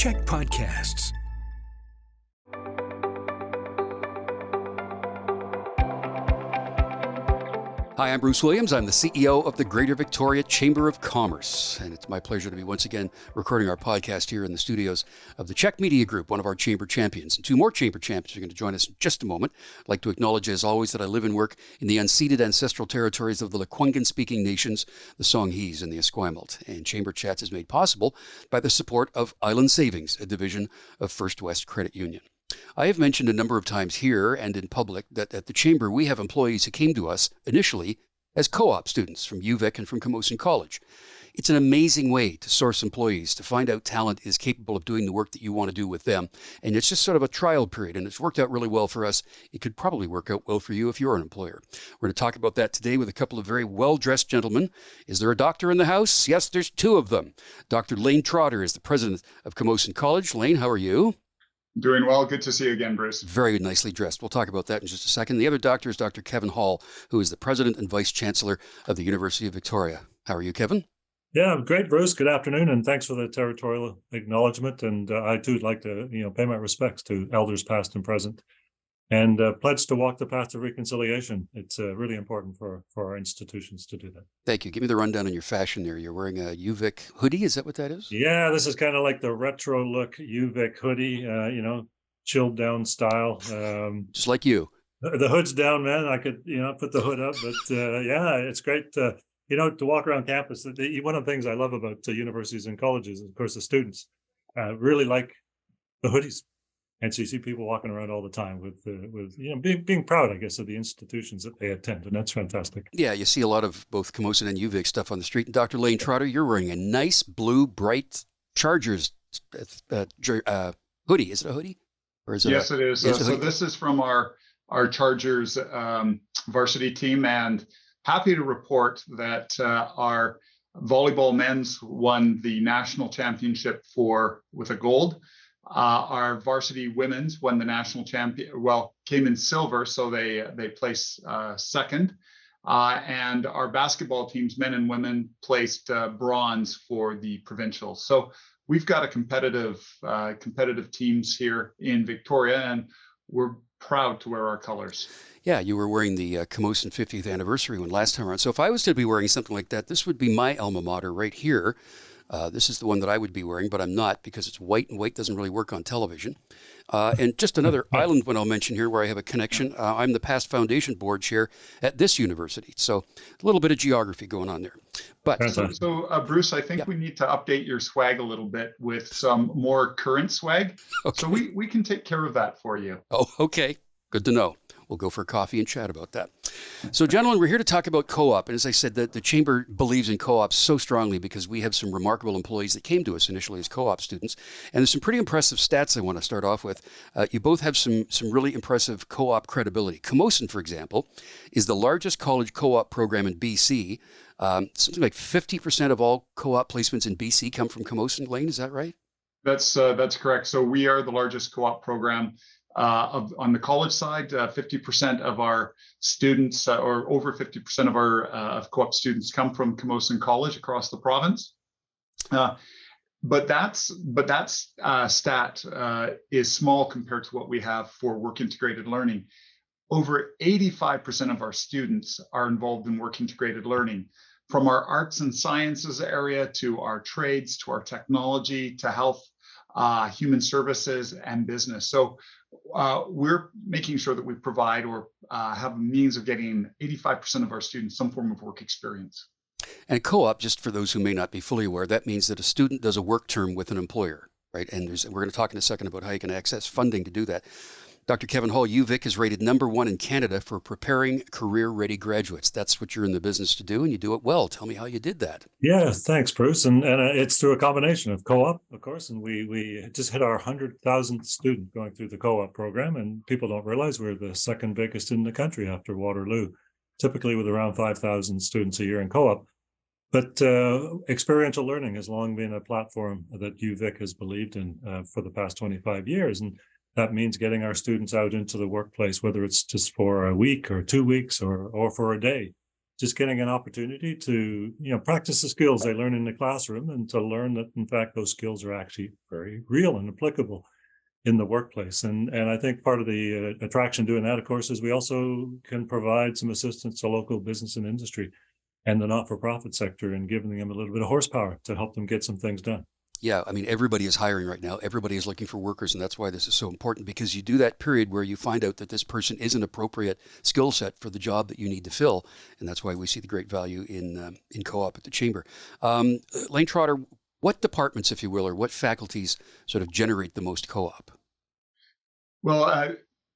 Check Podcasts. Hi, I'm Bruce Williams. I'm the CEO of the Greater Victoria Chamber of Commerce, and it's my pleasure to be once again recording our podcast here in the studios of the Czech Media Group, one of our chamber champions. And two more chamber champions are going to join us in just a moment. I'd like to acknowledge, as always, that I live and work in the unceded ancestral territories of the Lekwungen-speaking nations, the Songhees and the Esquimalt. And Chamber Chats is made possible by the support of Island Savings, a division of First West Credit Union. I have mentioned a number of times here and in public that at the Chamber we have employees who came to us initially as co-op students from UVic and from Camosun College. It's an amazing way to source employees, to find out talent is capable of doing the work that you want to do with them. And it's just sort of a trial period, and it's worked out really well for us. It could probably work out well for you if you're an employer. We're going to talk about that today with a couple of very well-dressed gentlemen. Is there a doctor in the house? Yes, there's two of them. Dr. Lane Trotter is the president of Camosun College. Lane, how are you? Doing well. Good to see you again, Bruce. Very nicely dressed. We'll talk about that in just a second. The other doctor is Dr. Kevin Hall, who is the President and Vice-Chancellor of the University of Victoria. How are you, Kevin? Yeah, great, Bruce. Good afternoon, and thanks for the territorial acknowledgement. And I too would like to, pay my respects to elders past and present, and pledge to walk the path to reconciliation. It's really important for our institutions to do that. Thank you. Give me the rundown on your fashion there. You're wearing a UVic hoodie. Is that what that is? Yeah, this is kind of like the retro look UVic hoodie, chilled down style. Just like you. The hood's down, man. I could, put the hood up, but yeah, it's great. To walk around campus. One of the things I love about universities and colleges, of course, the students really like the hoodies. And so you see people walking around all the time with being proud, I guess, of the institutions that they attend, and that's fantastic. Yeah, you see a lot of both Camosun and UVic stuff on the street. And Dr. Lane Trotter, you're wearing a nice blue, bright Chargers hoodie. Is it a hoodie? Or is it yes, it is. So this is from our Chargers varsity team, and happy to report that our volleyball men's won the national championship with a gold. Our varsity women's won the national came in silver, so they placed second. And our basketball teams, men and women, placed bronze for the provincial. So we've got a competitive teams here in Victoria, and we're proud to wear our colors. Yeah, you were wearing the Camosun 50th anniversary one last time around. So if I was to be wearing something like that, this would be my alma mater right here. This is the one that I would be wearing, but I'm not because it's white, and white doesn't really work on television. And just another island one I'll mention here where I have a connection. I'm the past foundation board chair at this university. So a little bit of geography going on there. But so Bruce, I think we need to update your swag a little bit with some more current swag. Okay. So we can take care of that for you. Oh, okay. Good to know. We'll go for a coffee and chat about that. So, gentlemen, we're here to talk about co-op. And as I said, the Chamber believes in co-ops so strongly because we have some remarkable employees that came to us initially as co-op students. And there's some pretty impressive stats I want to start off with. You both have some really impressive co-op credibility. Camosun, for example, is the largest college co-op program in BC. Something like 50% of all co-op placements in BC come from Camosun. Lane, is that right? That's correct. So we are the largest co-op program. On the college side, 50% of our students, or over 50% of our co-op students, come from Camosun College across the province. But that stat is small compared to what we have for work integrated learning. Over 85% of our students are involved in work integrated learning, from our arts and sciences area to our trades, to our technology, to health, human services, and business. So we're making sure that we provide or have a means of getting 85% of our students some form of work experience. And co-op, just for those who may not be fully aware, that means that a student does a work term with an employer, right? And we're going to talk in a second about how you can access funding to do that. Dr. Kevin Hall, UVic is rated #1 in Canada for preparing career-ready graduates. That's what you're in the business to do, and you do it well. Tell me how you did that. Yeah, thanks, Bruce. And it's through a combination of co-op, of course, and we just hit our 100,000th student going through the co-op program, and people don't realize we're the second biggest in the country after Waterloo, typically with around 5,000 students a year in co-op. But experiential learning has long been a platform that UVic has believed in for the past 25 years. And that means getting our students out into the workplace, whether it's just for a week or 2 weeks or for a day. just getting an opportunity to, practice the skills they learn in the classroom and to learn that, in fact, those skills are actually very real and applicable in the workplace. And I think part of the attraction doing that, of course, is we also can provide some assistance to local business and industry and the not-for-profit sector and giving them a little bit of horsepower to help them get some things done. Yeah, I mean, everybody is hiring right now. Everybody is looking for workers, and that's why this is so important, because you do that period where you find out that this person is an appropriate skill set for the job that you need to fill, and that's why we see the great value in co-op at the Chamber. Lane Trotter, what departments, if you will, or what faculties sort of generate the most co-op? Well,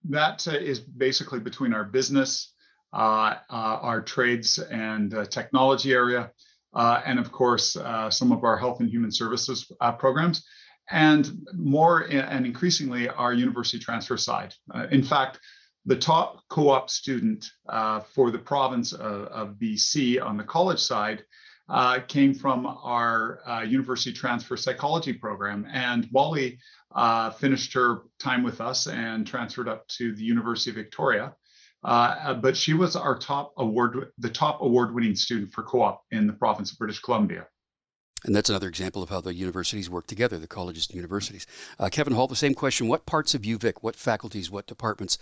that is basically between our business, our trades and technology area, and of course, some of our health and human services programs, and more and increasingly our university transfer side. In fact, the top co-op student for the province of BC on the college side came from our university transfer psychology program. And Molly finished her time with us and transferred up to the University of Victoria. But she was our top award-winning student for co-op in the province of British Columbia. And that's another example of how the universities work together, the colleges and universities. Kevin Hall, the same question. What parts of UVic, what faculties, what departments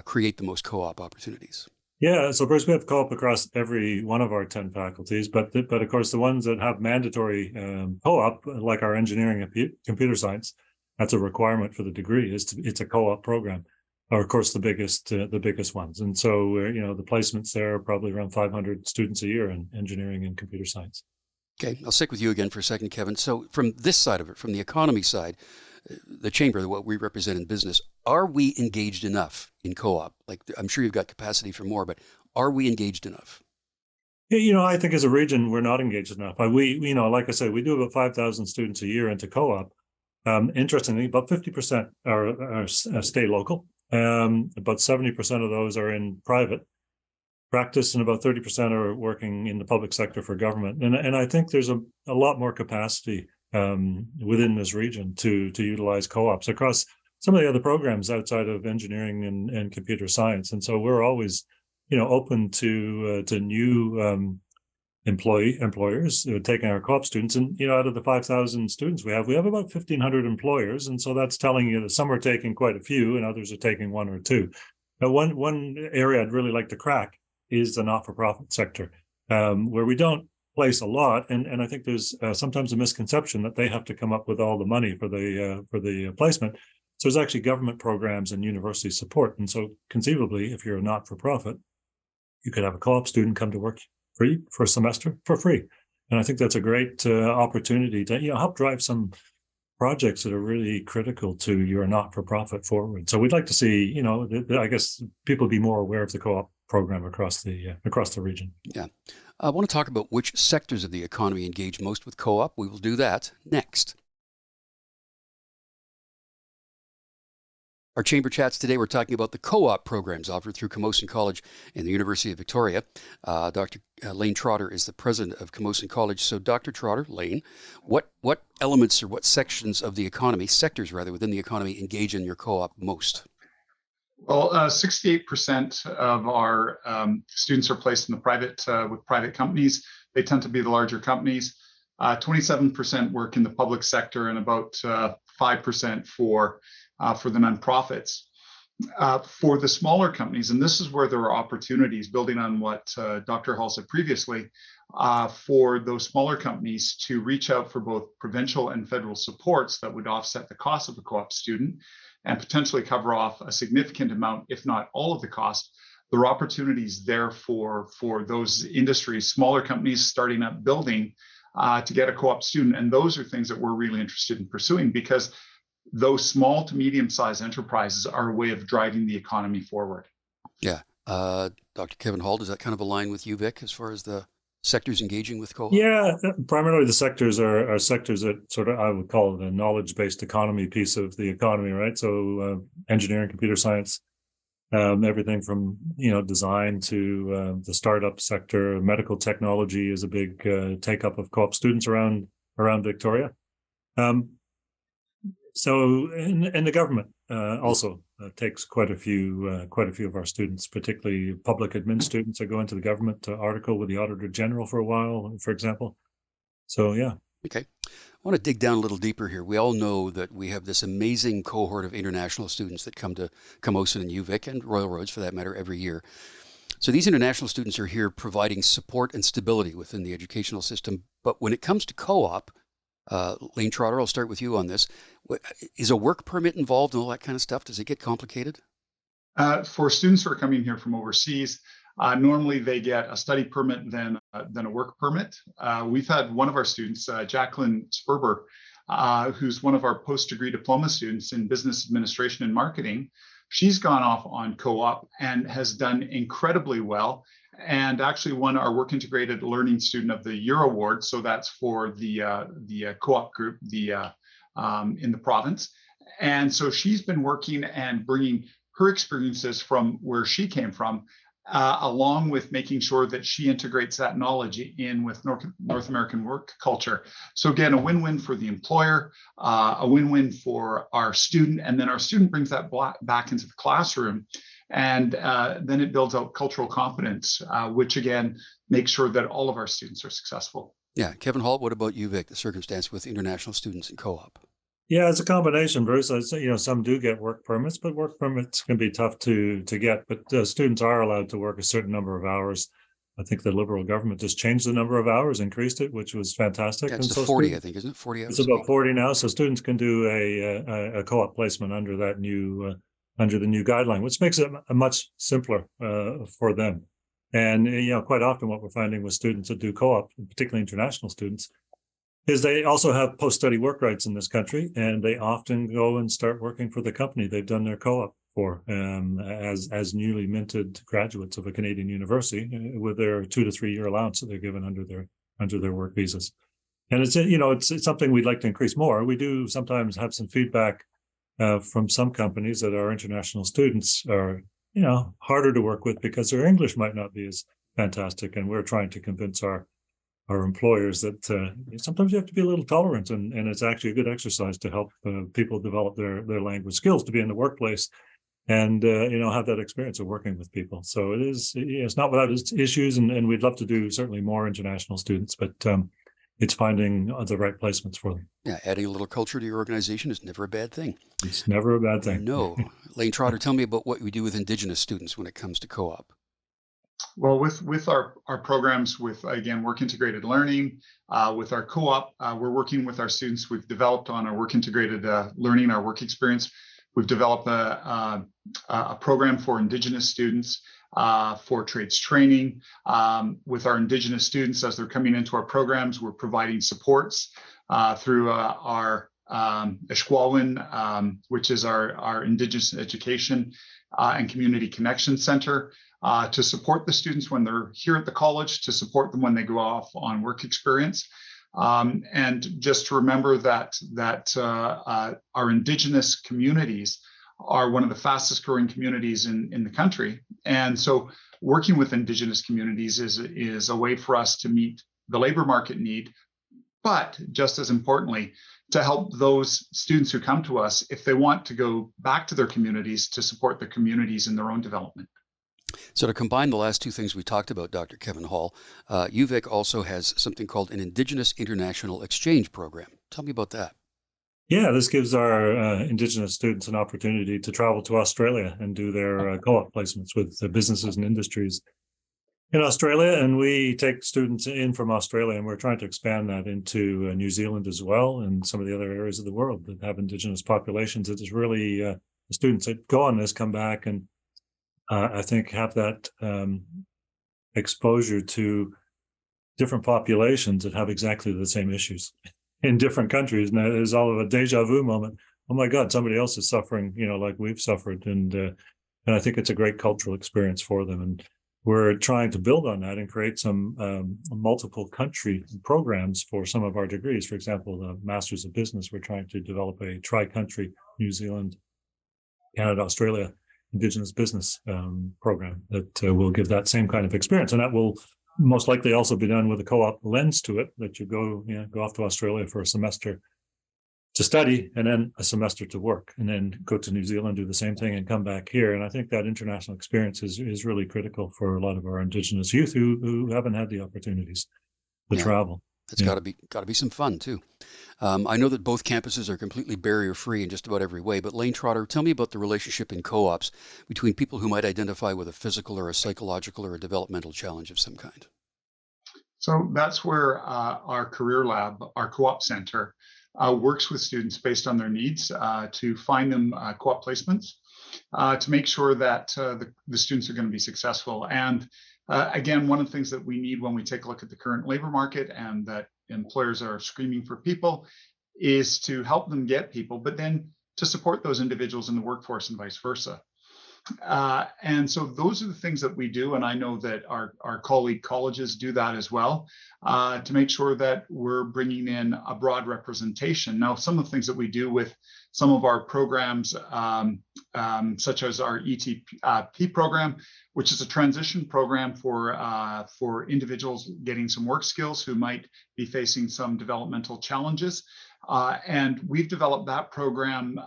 create the most co-op opportunities? Yeah, so first we have co-op across every one of our 10 faculties, but of course the ones that have mandatory co-op, like our engineering and computer science, that's a requirement for the degree. It's a co-op program. Are of course the biggest ones, and so the placements there are probably around 500 students a year in engineering and computer science. Okay, I'll stick with you again for a second, Kevin. So from this side of it, from the economy side, the Chamber, what we represent in business, are we engaged enough in co-op? Like, I'm sure you've got capacity for more, but are we engaged enough? Yeah, I think as a region we're not engaged enough. We like I said, we do about 5,000 students a year into co-op. Interestingly, about 50% are stay local. About 70% of those are in private practice, and about 30% are working in the public sector for government. And I think there's a lot more capacity within this region to utilize co-ops across some of the other programs outside of engineering and computer science. And so we're always, open to new employers taking our co-op students. And out of the 5,000 students we have about 1,500 employers, and so that's telling you that some are taking quite a few and others are taking one or two. Now, one area I'd really like to crack is the not-for-profit sector, where we don't place a lot, and I think there's sometimes a misconception that they have to come up with all the money for the placement. So there's actually government programs and university support, and so conceivably, if you're a not-for-profit, you could have a co-op student come to work free for a semester for free. And I think that's a great opportunity to help drive some projects that are really critical to your not-for-profit forward. So we'd like to see, I guess people be more aware of the co-op program across the region. Yeah. I want to talk about which sectors of the economy engage most with co-op. We will do that next. Our Chamber Chats today, we're talking about the co-op programs offered through Camosun College and the University of Victoria. Dr. Lane Trotter is the president of Camosun College. So Dr. Trotter, Lane, what elements or what sections of the economy, sectors rather, within the economy engage in your co-op most? Well, 68% of our students are placed in the private with private companies. They tend to be the larger companies. 27% work in the public sector, and about 5% for the nonprofits. For the smaller companies, and this is where there are opportunities, building on what Dr. Hall said previously, for those smaller companies to reach out for both provincial and federal supports that would offset the cost of a co-op student and potentially cover off a significant amount, if not all of the cost. There are opportunities there for those industries, smaller companies starting up building to get a co-op student. And those are things that we're really interested in pursuing, because those small to medium-sized enterprises are a way of driving the economy forward. Yeah. Dr. Kevin Hall, does that kind of align with UVic as far as the sectors engaging with co-op? Yeah, primarily the sectors are sectors that sort of, I would call it a knowledge-based economy piece of the economy, right? So engineering, computer science, everything from, design to the startup sector. Medical technology is a big take-up of co-op students around Victoria. So, and the government also takes quite a few of our students, particularly public admin students that go into the government article with the Auditor General for a while, for example. So, yeah. Okay. I want to dig down a little deeper here. We all know that we have this amazing cohort of international students that come to Camosun and UVic and Royal Roads, for that matter, every year. So these international students are here providing support and stability within the educational system. But when it comes to co-op, Lane Trotter, I'll start with you on this. Is a work permit involved and all that kind of stuff? Does it get complicated? For students who are coming here from overseas, normally they get a study permit, then a work permit. We've had one of our students, Jacqueline Sperber, who's one of our post-degree diploma students in business administration and marketing. She's gone off on co-op and has done incredibly well, and actually won our Work Integrated Learning Student of the Year award. So that's for the co-op group in the province. And so she's been working and bringing her experiences from where she came from, along with making sure that she integrates that knowledge in with North American work culture. So again, a win-win for the employer, a win-win for our student, and then our student brings that back into the classroom. And then it builds out cultural competence, which again, makes sure that all of our students are successful. Yeah. Kevin Hall, what about UVic, the circumstance with international students in co-op? Yeah, it's a combination, Bruce. Some do get work permits, but work permits can be tough to get. But students are allowed to work a certain number of hours. I think the Liberal government just changed the number of hours, increased it, which was fantastic. That's to 40, I think, isn't it? 40 hours. It's about 40 now. So students can do a co-op placement under that new under the new guideline, which makes it much simpler for them. And quite often what we're finding with students that do co-op, particularly international students, is they also have post-study work rights in this country, and they often go and start working for the company they've done their co-op for as newly minted graduates of a Canadian university with their 2 to 3 year allowance that they're given under their work visas. And it's something we'd like to increase more. We do sometimes have some feedback from some companies that our international students are harder to work with because their English might not be as fantastic, and we're trying to convince our employers that sometimes you have to be a little tolerant, and it's actually a good exercise to help people develop their language skills to be in the workplace and have that experience of working with people. So it's not without its issues, and we'd love to do certainly more international students, but it's finding the right placements for them. Yeah, adding a little culture to your organization is never a bad thing. It's never a bad thing. No. Lane Trotter, tell me about what we do with Indigenous students when it comes to co-op. Well, with our programs, with, again, work integrated learning, with our co-op, we're working with our students. We've developed on our work integrated learning, our work experience. We've developed a program for Indigenous students for trades training. With our Indigenous students, as they're coming into our programs, we're providing supports through our Ishkwawin, which is our Indigenous Education and Community Connection Center, to support the students when they're here at the college, to support them when they go off on work experience. And just to remember that our Indigenous communities are one of the fastest growing communities in the country. And so working with Indigenous communities is a way for us to meet the labor market need, but just as importantly, to help those students who come to us, if they want to go back to their communities, to support the communities in their own development. So to combine the last two things we talked about, Dr. Kevin Hall, UVic also has something called an Indigenous International Exchange Program. Tell me about that. Yeah, this gives our Indigenous students an opportunity to travel to Australia and do their co-op placements with businesses and industries in Australia. And we take students in from Australia, and we're trying to expand that into New Zealand as well, and some of the other areas of the world that have Indigenous populations. It is really the students that go on this come back and I think have that exposure to different populations that have exactly the same issues in different countries. And there's all of a deja vu moment. Oh my God, somebody else is suffering, like we've suffered. And I think it's a great cultural experience for them. And we're trying to build on that and create some multiple country programs for some of our degrees. For example, the Masters of Business, we're trying to develop a tri-country, New Zealand, Canada, Australia, Indigenous business program that will give that same kind of experience. And that will most likely also be done with a co-op lens to it, that you go off to Australia for a semester to study and then a semester to work, and then go to New Zealand, do the same thing, and come back here. And I think that international experience is really critical for a lot of our Indigenous youth who haven't had the opportunities to travel. It's got to be some fun too. I know that both campuses are completely barrier-free in just about every way, but Lane Trotter, tell me about the relationship in co-ops between people who might identify with a physical or a psychological or a developmental challenge of some kind. So that's where our career lab, our co-op center, works with students based on their needs to find them co-op placements, to make sure that the students are going to be successful. And again, one of the things that we need when we take a look at the current labor market and that employers are screaming for people is to help them get people, but then to support those individuals in the workforce and vice versa. And so those are the things that we do. And I know that our colleague colleges do that as well, to make sure that we're bringing in a broad representation. Now, some of the things that we do with some of our programs, such as our ETP program, which is a transition program for individuals getting some work skills who might be facing some developmental challenges. And we've developed that program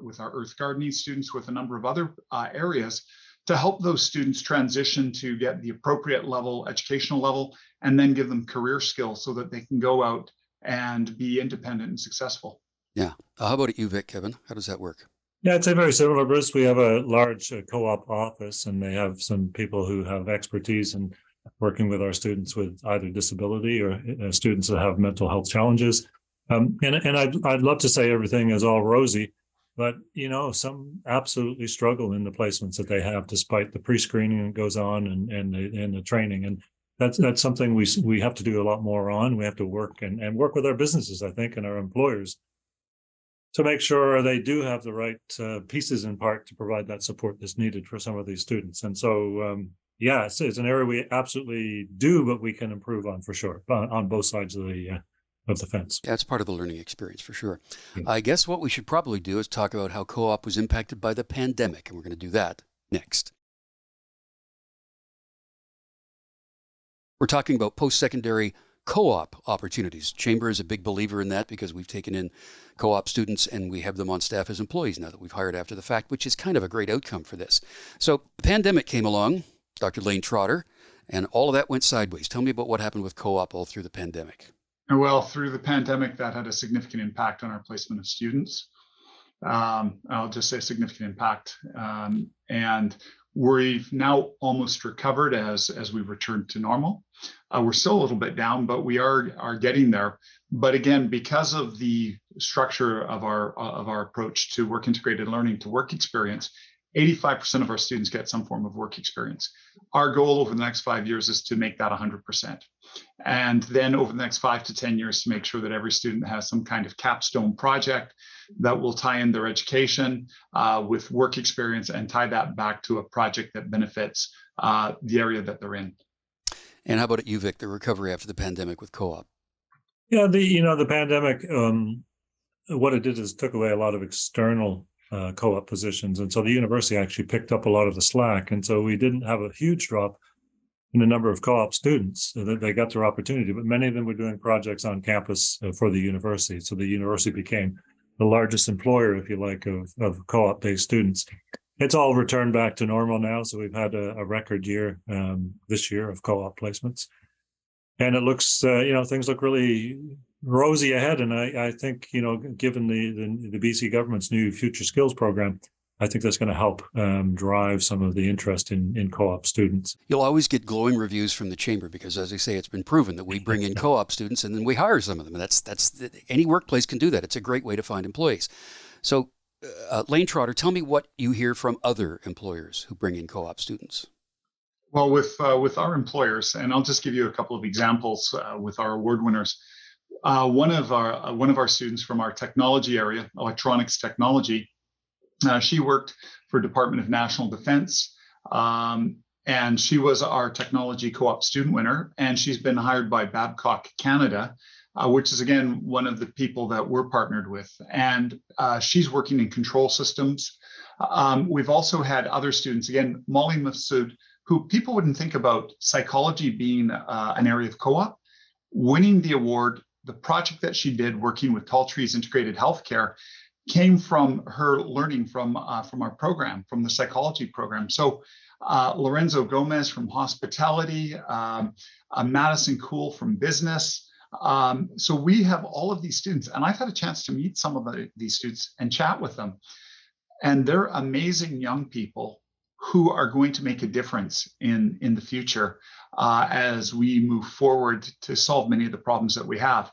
with our earth gardening students, with a number of other areas, to help those students transition to get the appropriate level, educational level, and then give them career skills so that they can go out and be independent and successful. Yeah. How about at UVic, Kevin? How does that work? Yeah, it's very similar, Bruce. We have a large co-op office, and they have some people who have expertise in working with our students with either disability or students that have mental health challenges. And I'd love to say everything is all rosy, but some absolutely struggle in the placements that they have, despite the pre-screening that goes on and the training. And that's something we have to do a lot more on. We have to work and work with our businesses, I think, and our employers to make sure they do have the right pieces in part to provide that support that's needed for some of these students. And so, it's an area we absolutely do, but we can improve on for sure on both sides of the fence. Yeah, it's part of the learning experience for sure. Yeah. I guess what we should probably do is talk about how co-op was impacted by the pandemic, and we're going to do that next. We're talking about post-secondary co-op opportunities. Chamber is a big believer in that because we've taken in co-op students and we have them on staff as employees now that we've hired after the fact, which is kind of a great outcome for this. So the pandemic came along, Dr. Lane Trotter, and all of that went sideways. Tell me about what happened with co-op all through the pandemic. Well, through the pandemic, that had a significant impact on our placement of students. I'll just say significant impact. And we've now almost recovered as we return to normal. We're still a little bit down, but we are getting there. But again, because of the structure of our approach to work integrated learning to work experience, 85% of our students get some form of work experience. Our goal over the next 5 years is to make that 100%. And then over the next 5 to 10 years to make sure that every student has some kind of capstone project that will tie in their education with work experience and tie that back to a project that benefits the area that they're in. And how about at UVic, the recovery after the pandemic with co-op? Yeah, the pandemic, what it did is took away a lot of external co-op positions. And so the university actually picked up a lot of the slack. And so we didn't have a huge drop in the number of co-op students that they got their opportunity, but many of them were doing projects on campus for the university. So the university became the largest employer, if you like, of co-op based students. It's all returned back to normal now. So we've had a record year this year of co-op placements. And it looks, things look really rosy ahead. And I think, given the BC government's new Future Skills program, I think that's going to help drive some of the interest in co-op students. You'll always get glowing reviews from the Chamber because, as I say, it's been proven that we bring in co-op students and then we hire some of them. And that's any workplace can do that. It's a great way to find employees. So, Lane Trotter, tell me what you hear from other employers who bring in co-op students. Well, with our employers, and I'll just give you a couple of examples with our award winners. One of our students from our technology area, electronics technology, she worked for Department of National Defense, and she was our technology co-op student winner, and she's been hired by Babcock Canada, which is, again, one of the people that we're partnered with. And she's working in control systems. We've also had other students, again, Molly Masood, who people wouldn't think about psychology being an area of co-op, winning the award the project that she did working with Tall Trees Integrated Healthcare came from her learning from our program, from the psychology program. So Lorenzo Gomez from hospitality, Madison Cool from business. So we have all of these students, and I've had a chance to meet some of these students and chat with them. And they're amazing young people who are going to make a difference in the future as we move forward to solve many of the problems that we have.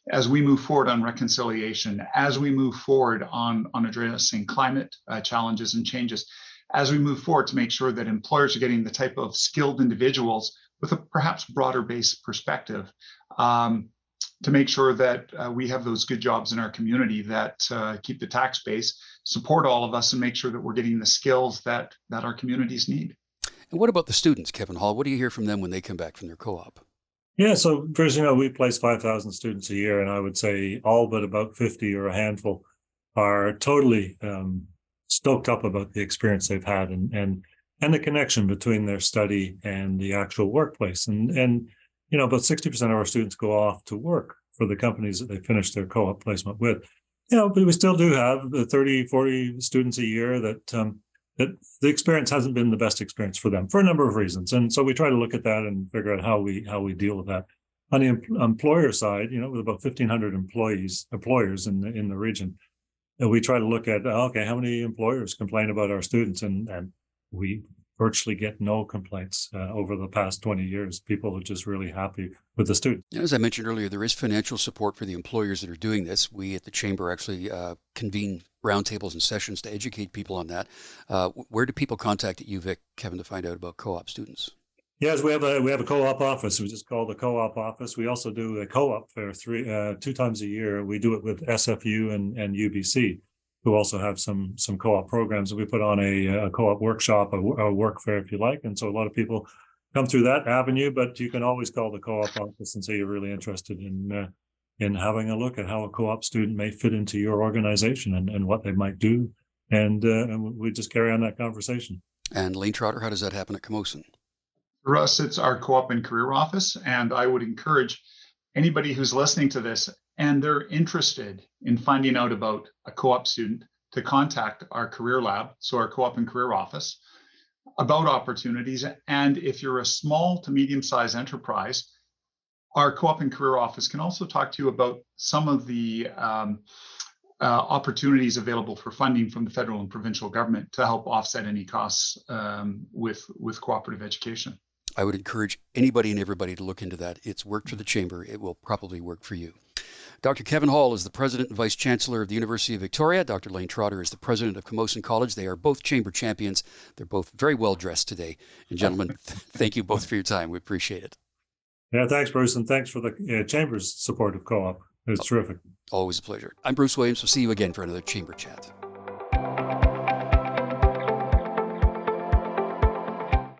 As we move forward on reconciliation, as we move forward on addressing climate challenges and changes, as we move forward to make sure that employers are getting the type of skilled individuals with a perhaps broader based perspective to make sure that we have those good jobs in our community that keep the tax base, support all of us, and make sure that we're getting the skills that our communities need. And what about the students, Kevin Hall? What do you hear from them when they come back from their co-op? Yeah, so Bruce, we place 5,000 students a year, and I would say all but about 50 or a handful are totally stoked up about the experience they've had and the connection between their study and the actual workplace. And about 60% of our students go off to work for the companies that they finish their co-op placement with. But we still do have the 30, 40 students a year that the experience hasn't been the best experience for them for a number of reasons. And so we try to look at that and figure out how we deal with that. On the employer side, with about 1,500 employers in the region, we try to look at, how many employers complain about our students? And we virtually get no complaints over the past 20 years. People are just really happy with the students. As I mentioned earlier, there is financial support for the employers that are doing this. We at the Chamber actually convene roundtables and sessions to educate people on that. Where do people contact at UVic, Kevin, to find out about co-op students? Yes, we have a co-op office. We just call the co-op office. We also do a co-op fair 2 times a year. We do it with SFU and UBC, who also have some co-op programs. We put on a co-op workshop, a work fair, if you like. And so a lot of people come through that avenue, but you can always call the co-op office and say you're really interested in having a look at how a co-op student may fit into your organization and what they might do. And we just carry on that conversation. And Lane Trotter, how does that happen at Camosun? For us, it's our co-op and career office. And I would encourage anybody who's listening to this and they're interested in finding out about a co-op student to contact our career lab, so our co-op and career office, about opportunities. And if you're a small to medium-sized enterprise, our co-op and career office can also talk to you about some of the opportunities available for funding from the federal and provincial government to help offset any costs with cooperative education. I would encourage anybody and everybody to look into that. It's worked for the Chamber. It will probably work for you. Dr. Kevin Hall is the President and Vice-Chancellor of the University of Victoria. Dr. Lane Trotter is the President of Camosun College. They are both Chamber champions. They're both very well dressed today. And gentlemen, thank you both for your time. We appreciate it. Yeah, thanks, Bruce, and thanks for the Chamber's support of co-op. It was terrific. Always a pleasure. I'm Bruce Williams. We'll see you again for another Chamber Chat.